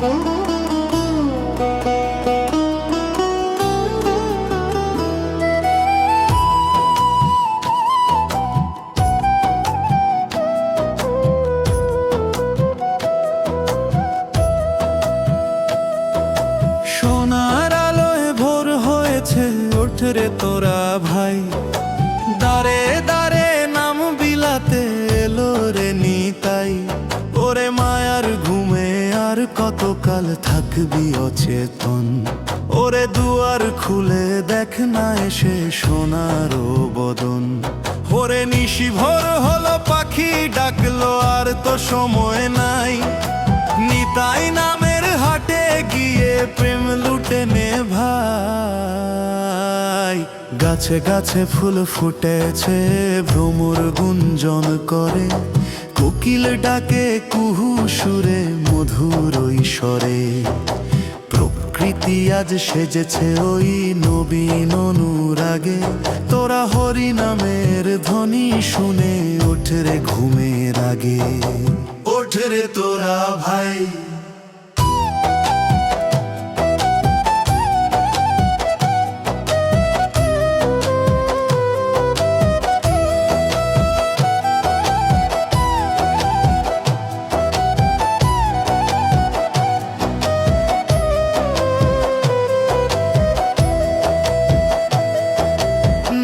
সোনার আলোয় ভোর হয়েছে, ওঠ রে তোরা ভাই, দাঁড়ে দাঁড়ে নাম বিলাতে এলো রে নিতাই। ওরে মায়ার ঘুমে আর কতকাল থাকবি অচেতন, ওরে দুয়ার খুলে দেখ না এসে সোনার বদন। ওরে নিশি ভোর হলো, পাখি ডাকলো, আর তো সময় নাই, নিতাই নামের হাটে গিয়ে প্রেম লুটে নে ভাই। গাছে গাছে ফুল ফুটেছে, ভ্রমর গুঞ্জন করে, কোকিল ডাকে কুহু সুরে মধুর স্বরে। প্রকৃতি আজ সেজেছে ওই নবীন অনুরাগে, তোরা হরি নামের ধ্বনি শুনে ওঠ রে ঘুমের আগে। ওঠ রে তোরা ভাই।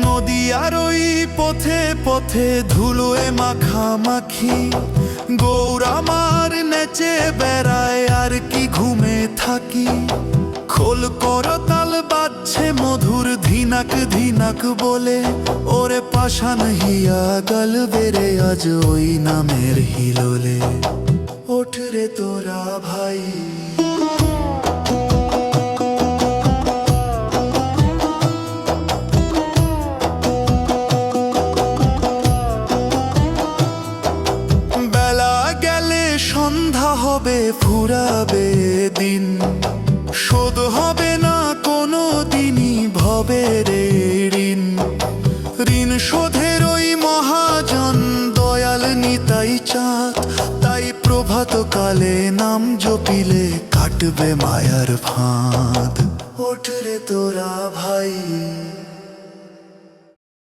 নদিয়ার ওই পথে পথে ধুলোয় মাখামাখি, গৌরামার নেচে বেড়ায় আর কি ঘুমে থাকি। খোল করতাল বাজছে মধুর ধিনাক ধিনাক বলে, ওরে পাষাণ হিয়া গাল বেড়ে আজ ওই নামের হিলোলে। ওঠ রে তোরা ভাই। সন্ধ্যা হবে, ফুরাবে দিন, শোধ হবে না কোনো দিনই ভবের ঋণ। ঋণ শোধের ওই মহাজন দয়াল নিতাই চাঁদ, তাই প্রভাত কালে নাম জপিলে কাটবে মায়ার ফাঁদ। ওঠ রে তোরা ভাই।